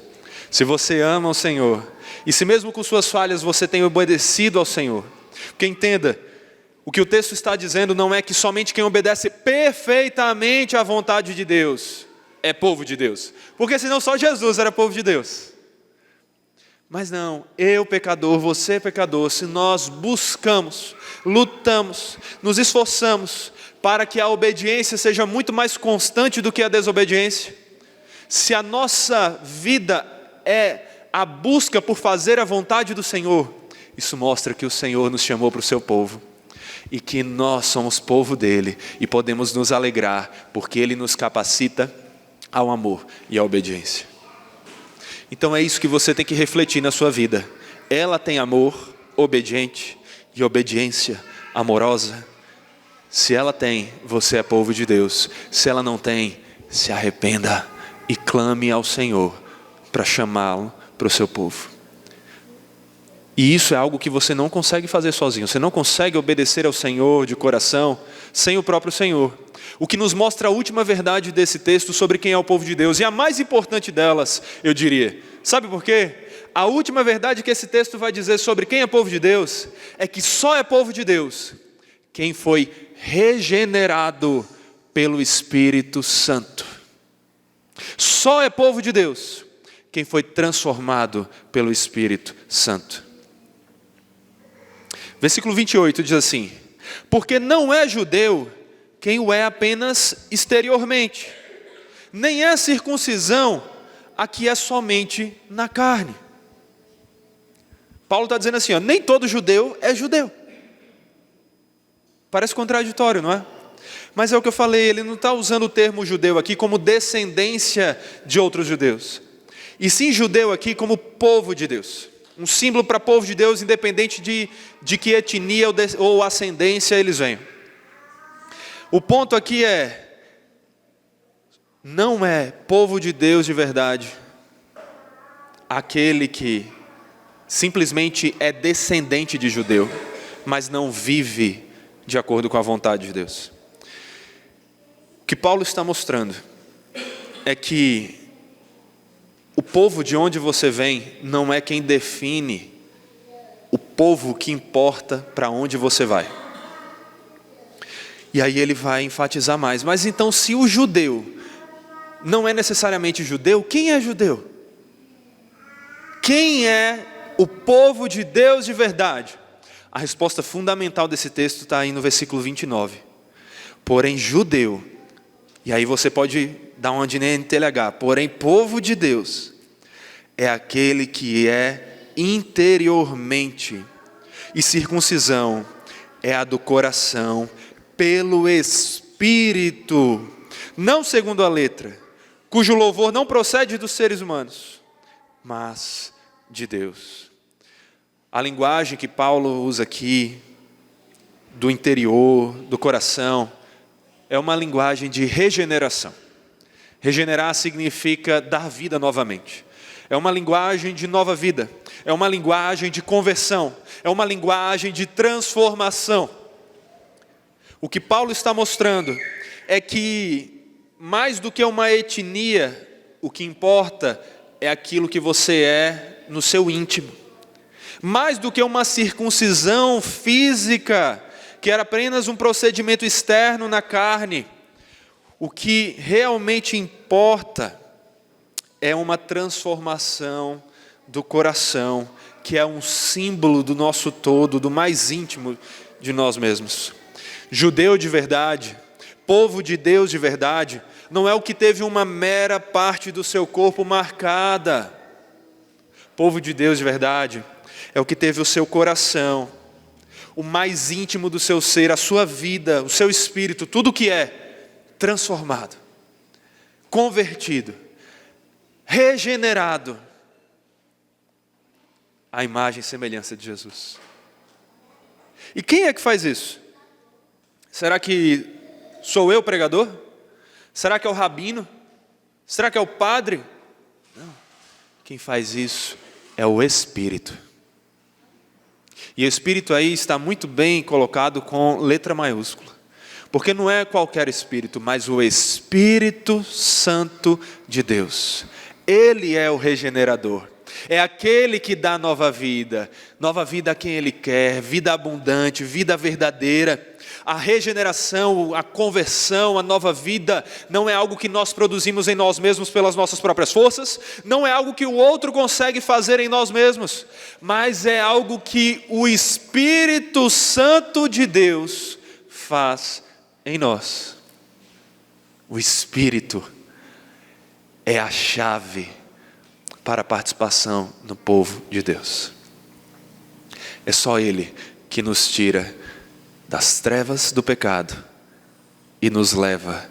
Se você ama o Senhor, e se mesmo com suas falhas você tem obedecido ao Senhor. Porque entenda, o que o texto está dizendo não é que somente quem obedece perfeitamente à vontade de Deus é povo de Deus. Porque senão só Jesus era povo de Deus. Mas não, eu pecador, você pecador, se nós buscamos, lutamos, nos esforçamos para que a obediência seja muito mais constante do que a desobediência, se a nossa vida é a busca por fazer a vontade do Senhor, isso mostra que o Senhor nos chamou para o seu povo. E que nós somos povo dele e podemos nos alegrar, porque ele nos capacita ao amor e à obediência. Então é isso que você tem que refletir na sua vida. Ela tem amor obediente e obediência amorosa. Se ela tem, você é povo de Deus. Se ela não tem, se arrependa e clame ao Senhor para chamá-lo para o seu povo. E isso é algo que você não consegue fazer sozinho. Você não consegue obedecer ao Senhor de coração sem o próprio Senhor. O que nos mostra a última verdade desse texto sobre quem é o povo de Deus. E a mais importante delas, eu diria. Sabe por quê? A última verdade que esse texto vai dizer sobre quem é povo de Deus é que só é povo de Deus quem foi regenerado pelo Espírito Santo. Só é povo de Deus quem foi transformado pelo Espírito Santo. Versículo 28 diz assim: porque não é judeu quem o é apenas exteriormente, nem é circuncisão a que é somente na carne. Paulo está dizendo assim, nem todo judeu é judeu. Parece contraditório, não é? Mas é o que eu falei, ele não está usando o termo judeu aqui como descendência de outros judeus, e sim judeu aqui como povo de Deus. Um símbolo para povo de Deus, independente de que etnia ou ascendência eles venham. O ponto aqui é, não é povo de Deus de verdade aquele que simplesmente é descendente de judeu, mas não vive de acordo com a vontade de Deus. O que Paulo está mostrando é que o povo de onde você vem não é quem define o povo que importa para onde você vai. E aí ele vai enfatizar mais. Mas então, se o judeu não é necessariamente judeu, quem é judeu? Quem é o povo de Deus de verdade? A resposta fundamental desse texto está aí no versículo 29. Porém, judeu, e aí você pode dar uma de NTLH, porém, povo de Deus é aquele que é interiormente, e circuncisão é a do coração, pelo Espírito, não segundo a letra, cujo louvor não procede dos seres humanos, mas de Deus. A linguagem que Paulo usa aqui, do interior, do coração, é uma linguagem de regeneração. Regenerar significa dar vida novamente. É uma linguagem de nova vida. É uma linguagem de conversão. É uma linguagem de transformação. O que Paulo está mostrando é que, mais do que uma etnia, o que importa é aquilo que você é no seu íntimo. Mais do que uma circuncisão física, que era apenas um procedimento externo na carne, o que realmente importa é uma transformação do coração, que é um símbolo do nosso todo, do mais íntimo de nós mesmos. Judeu de verdade, povo de Deus de verdade, não é o que teve uma mera parte do seu corpo marcada. Povo de Deus de verdade é o que teve o seu coração, o mais íntimo do seu ser, a sua vida, o seu espírito, tudo o que é transformado, convertido, regenerado à imagem e semelhança de Jesus. E quem é que faz isso? Será que sou eu, pregador? Será que é o rabino? Será que é o padre? Não. Quem faz isso é o Espírito. E o Espírito aí está muito bem colocado com letra maiúscula. Porque não é qualquer Espírito, mas o Espírito Santo de Deus. Ele é o regenerador. É aquele que dá nova vida a quem Ele quer, vida abundante, vida verdadeira. A regeneração, a conversão, a nova vida não é algo que nós produzimos em nós mesmos pelas nossas próprias forças, não é algo que o outro consegue fazer em nós mesmos, mas é algo que o Espírito Santo de Deus faz em nós. O Espírito é a chave para a participação no povo de Deus. É só Ele que nos tira das trevas do pecado e nos leva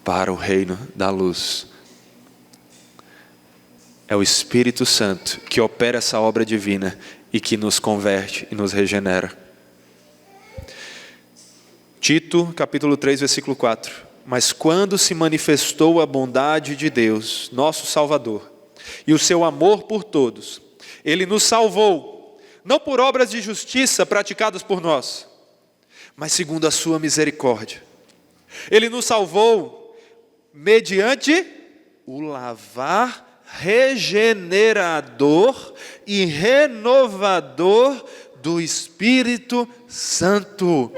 para o reino da luz. É o Espírito Santo que opera essa obra divina e que nos converte e nos regenera. Tito, capítulo 3, versículo 4. Mas quando se manifestou a bondade de Deus, nosso Salvador, e o seu amor por todos, Ele nos salvou, não por obras de justiça praticadas por nós, mas segundo a sua misericórdia. Ele nos salvou mediante o lavar regenerador e renovador do Espírito Santo,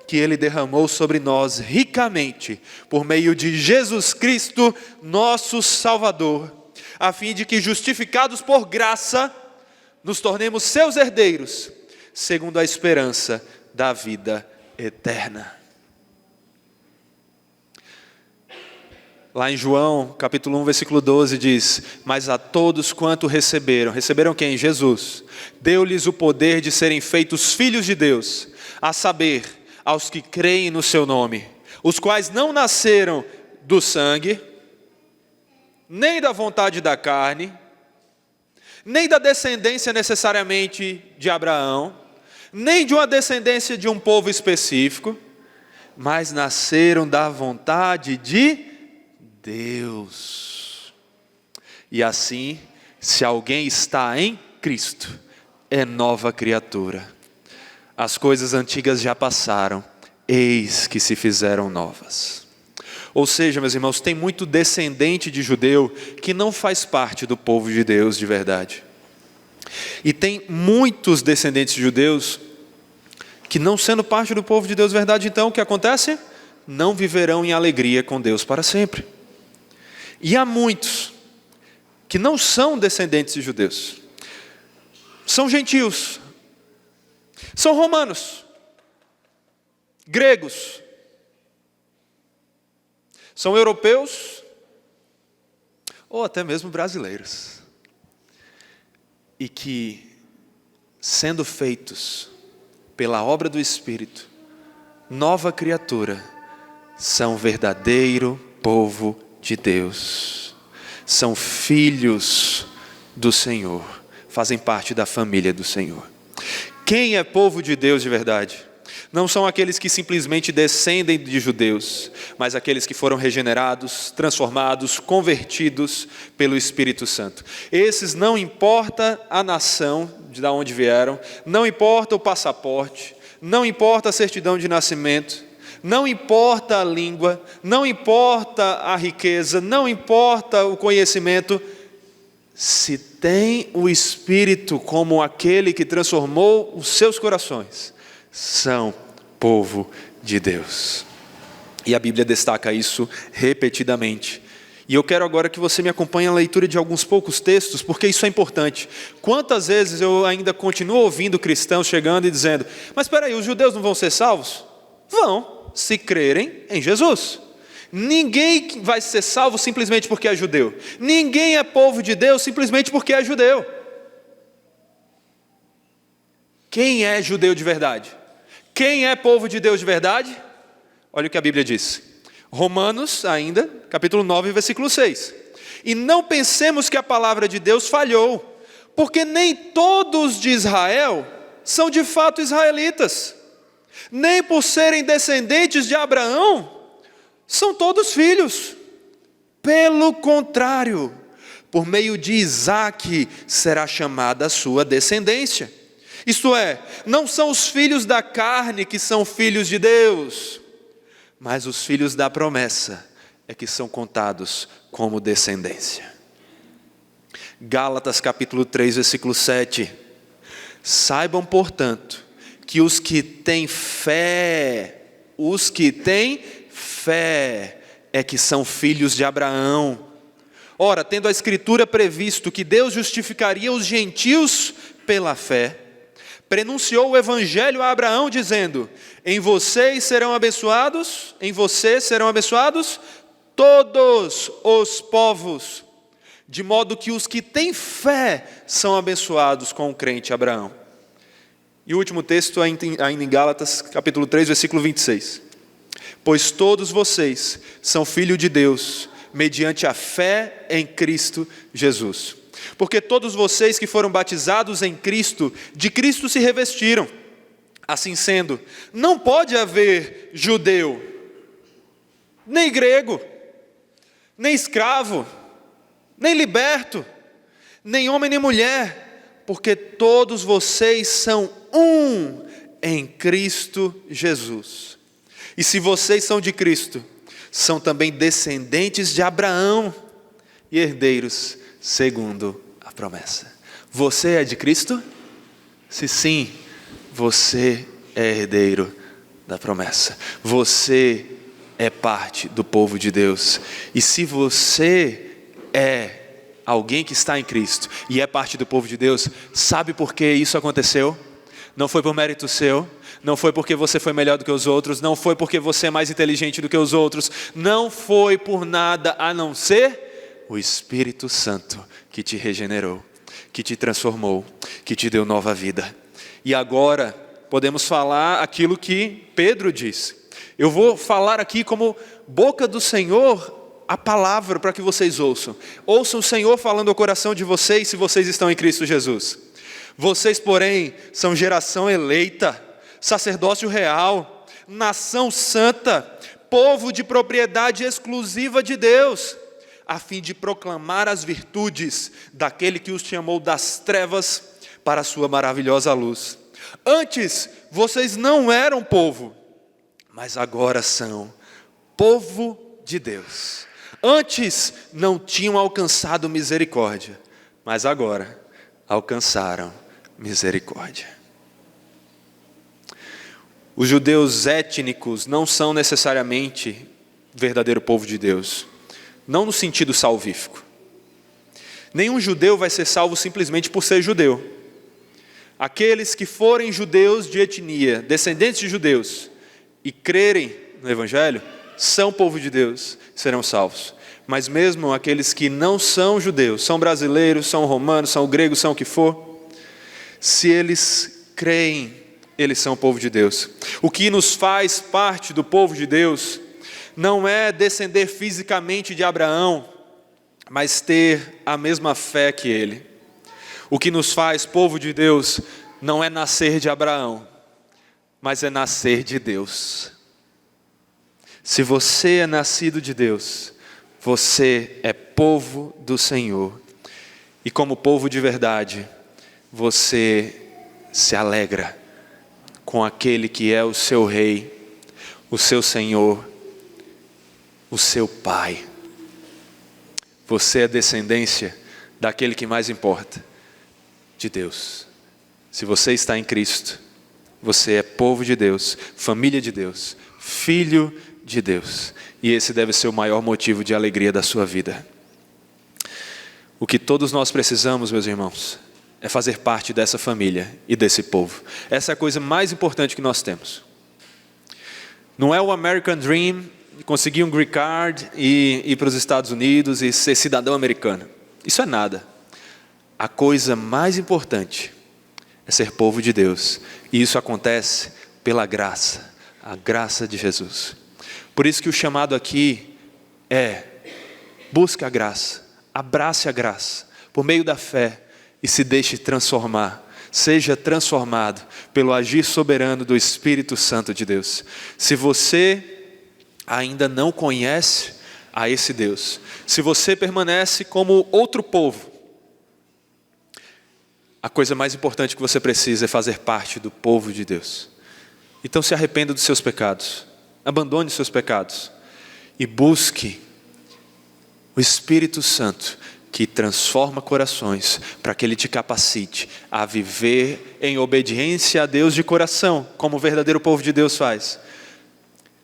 que Ele derramou sobre nós ricamente, por meio de Jesus Cristo, nosso Salvador, a fim de que, justificados por graça, nos tornemos seus herdeiros, segundo a esperança da vida eterna. Lá em João, capítulo 1, versículo 12, diz: mas a todos quanto receberam quem? Jesus, deu-lhes o poder de serem feitos filhos de Deus, a saber, aos que creem no seu nome, os quais não nasceram do sangue, nem da vontade da carne, nem da descendência necessariamente de Abraão, nem de uma descendência de um povo específico, mas nasceram da vontade de Deus. E assim, se alguém está em Cristo, é nova criatura. As coisas antigas já passaram, eis que se fizeram novas. Ou seja, meus irmãos, tem muito descendente de judeu que não faz parte do povo de Deus de verdade. E tem muitos descendentes de judeus que, não sendo parte do povo de Deus de verdade, então o que acontece? Não viverão em alegria com Deus para sempre. E há muitos que não são descendentes de judeus, são gentios, são romanos, gregos, são europeus, ou até mesmo brasileiros, e que, sendo feitos pela obra do Espírito, nova criatura, são verdadeiro povo de Deus, são filhos do Senhor, fazem parte da família do Senhor. Quem é povo de Deus de verdade? Não são aqueles que simplesmente descendem de judeus, mas aqueles que foram regenerados, transformados, convertidos pelo Espírito Santo. Esses, não importa a nação de onde vieram, não importa o passaporte, não importa a certidão de nascimento, não importa a língua, não importa a riqueza, não importa o conhecimento, se tem o Espírito como aquele que transformou os seus corações, são povo de Deus. E a Bíblia destaca isso repetidamente. E eu quero agora que você me acompanhe a leitura de alguns poucos textos, porque isso é importante. Quantas vezes eu ainda continuo ouvindo cristãos chegando e dizendo: mas espera aí, os judeus não vão ser salvos? Vão, se crerem em Jesus. Ninguém vai ser salvo simplesmente porque é judeu. Ninguém é povo de Deus simplesmente porque é judeu. Quem é judeu de verdade? Quem é povo de Deus de verdade? Olha o que a Bíblia diz. Romanos, ainda, capítulo 9, versículo 6. E não pensemos que a palavra de Deus falhou, porque nem todos de Israel são de fato israelitas, nem por serem descendentes de Abraão, são todos filhos. Pelo contrário, por meio de Isaque será chamada a sua descendência. Isto é, não são os filhos da carne que são filhos de Deus, mas os filhos da promessa é que são contados como descendência. Gálatas capítulo 3, versículo 7. Saibam, portanto, que os que têm fé é que são filhos de Abraão. Ora, tendo a Escritura previsto que Deus justificaria os gentios pela fé, prenunciou o Evangelho a Abraão, dizendo: em você serão abençoados todos os povos, de modo que os que têm fé são abençoados com o crente Abraão. E o último texto, ainda em Gálatas, capítulo 3, versículo 26. Pois todos vocês são filhos de Deus, mediante a fé em Cristo Jesus. Porque todos vocês que foram batizados em Cristo, de Cristo se revestiram. Assim sendo, não pode haver judeu, nem grego, nem escravo, nem liberto, nem homem nem mulher, porque todos vocês são um em Cristo Jesus. E se vocês são de Cristo, são também descendentes de Abraão e herdeiros segundo a promessa. Você é de Cristo? Se sim, você é herdeiro da promessa. Você é parte do povo de Deus. E se você é alguém que está em Cristo e é parte do povo de Deus, sabe por que isso aconteceu? Não foi por mérito seu, não foi porque você foi melhor do que os outros, não foi porque você é mais inteligente do que os outros, não foi por nada a não ser o Espírito Santo que te regenerou, que te transformou, que te deu nova vida. E agora podemos falar aquilo que Pedro disse. Eu vou falar aqui como boca do Senhor a palavra para que vocês ouçam. Ouçam o Senhor falando ao coração de vocês se vocês estão em Cristo Jesus. Vocês, porém, são geração eleita, sacerdócio real, nação santa, povo de propriedade exclusiva de Deus, a fim de proclamar as virtudes daquele que os chamou das trevas para a sua maravilhosa luz. Antes, vocês não eram povo, mas agora são povo de Deus. Antes, não tinham alcançado misericórdia, mas agora alcançaram misericórdia. Os judeus étnicos não são necessariamente verdadeiro povo de Deus, não no sentido salvífico. Nenhum judeu vai ser salvo simplesmente por ser judeu. Aqueles que forem judeus de etnia, descendentes de judeus, e crerem no Evangelho, são povo de Deus, serão salvos. Mas mesmo aqueles que não são judeus, são brasileiros, são romanos, são gregos, são o que for, se eles creem, eles são o povo de Deus. O que nos faz parte do povo de Deus não é descender fisicamente de Abraão, mas ter a mesma fé que ele. O que nos faz povo de Deus não é nascer de Abraão, mas é nascer de Deus. Se você é nascido de Deus, você é povo do Senhor. E como povo de verdade, você se alegra com aquele que é o seu Rei, o seu Senhor, o seu Pai. Você é descendência daquele que mais importa, de Deus. Se você está em Cristo, você é povo de Deus, família de Deus, filho de Deus. E esse deve ser o maior motivo de alegria da sua vida. O que todos nós precisamos, meus irmãos, é fazer parte dessa família e desse povo. Essa é a coisa mais importante que nós temos. Não é o American Dream, conseguir um green card e ir para os Estados Unidos e ser cidadão americano. Isso é nada. A coisa mais importante é ser povo de Deus. E isso acontece pela graça, a graça de Jesus. Por isso que o chamado aqui é: busque a graça, abrace a graça, por meio da fé, e se deixe transformar. Seja transformado pelo agir soberano do Espírito Santo de Deus. Se você ainda não conhece a esse Deus, se você permanece como outro povo, a coisa mais importante que você precisa é fazer parte do povo de Deus. Então se arrependa dos seus pecados, abandone os seus pecados e busque o Espírito Santo, que transforma corações, para que Ele te capacite a viver em obediência a Deus de coração, como o verdadeiro povo de Deus faz.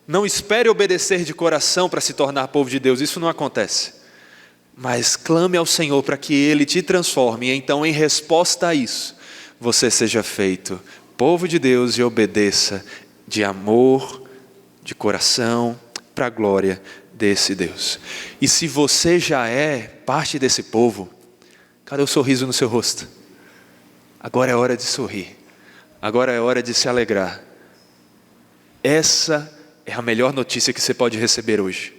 Não espere obedecer de coração para se tornar povo de Deus, isso não acontece. Mas clame ao Senhor para que Ele te transforme, e então, em resposta a isso, você seja feito povo de Deus e obedeça de amor, de coração, para a glória desse Deus. E se você já é parte desse povo, cadê o sorriso no seu rosto? Agora é hora de sorrir, agora é hora de se alegrar. Essa é a melhor notícia que você pode receber hoje.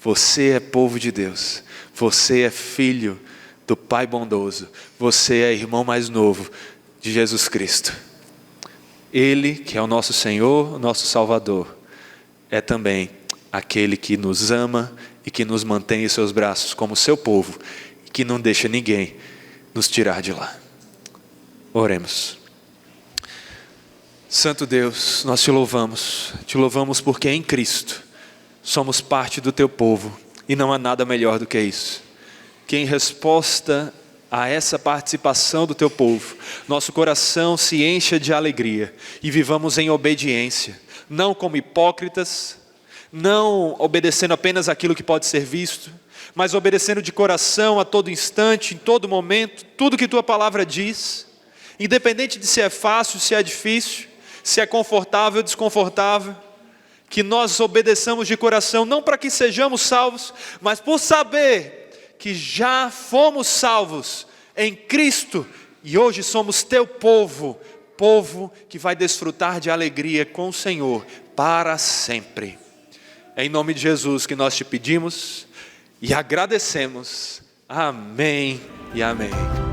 Você é povo de Deus, você é filho do Pai bondoso, você é irmão mais novo de Jesus Cristo. Ele, que é o nosso Senhor, o nosso Salvador, é também aquele que nos ama e que nos mantém em seus braços como seu povo, e que não deixa ninguém nos tirar de lá. Oremos. Santo Deus, nós te louvamos porque em Cristo somos parte do teu povo, e não há nada melhor do que isso. Que em resposta a essa participação do teu povo, nosso coração se encha de alegria e vivamos em obediência, não como hipócritas, não obedecendo apenas aquilo que pode ser visto, mas obedecendo de coração a todo instante, em todo momento, tudo que tua palavra diz, independente de se é fácil, se é difícil, se é confortável ou desconfortável, que nós obedeçamos de coração, não para que sejamos salvos, mas por saber que já fomos salvos em Cristo, e hoje somos teu povo, povo que vai desfrutar de alegria com o Senhor para sempre. É em nome de Jesus que nós te pedimos e agradecemos. Amém e amém.